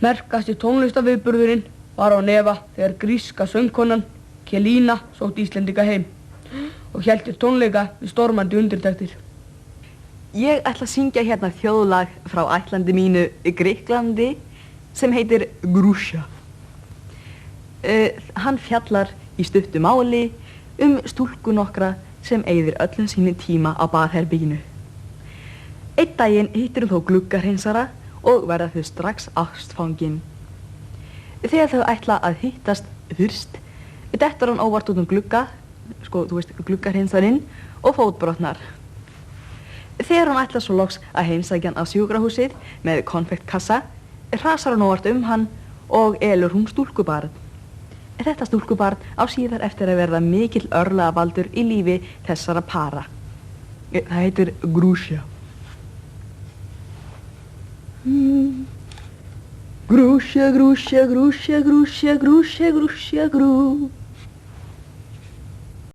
Merkasti tónlistaviðburðurinn var á Neva þegar gríska söngkonan Kelína sótti Íslendinga heim og héldi tónleika við stormandi undirtektir. Ég ætla að syngja hérna þjóðlag frá ætlandi mínu Grikklandi sem heitir Grúsja. Hann fjallar í stuttu máli stúlku nokkra sem eyðir öllum sínu tíma á baðherberginu. Einn daginn hittir hún þó gluggarhreinsara og verða þau strax ástfangin. Þegar þau ætla að hittast fyrst, dettur hann óvart út glugga, þú veist, gluggarhreinsarinn, og fótbrotnar. Þegar hann ætla svo loks að heimsækja hann á sjúkrahúsið með konfektkassa, hrasar hann óvart hann og elur hún stúlkubarn. Þetta stúlkubarn á síðar eftir að verða mikill örlagavaldur í lífi þessara para. Það heitir Grúsja. Grúsja, grúsja, grúsja, grúsja, grúsja, grúsja, grú.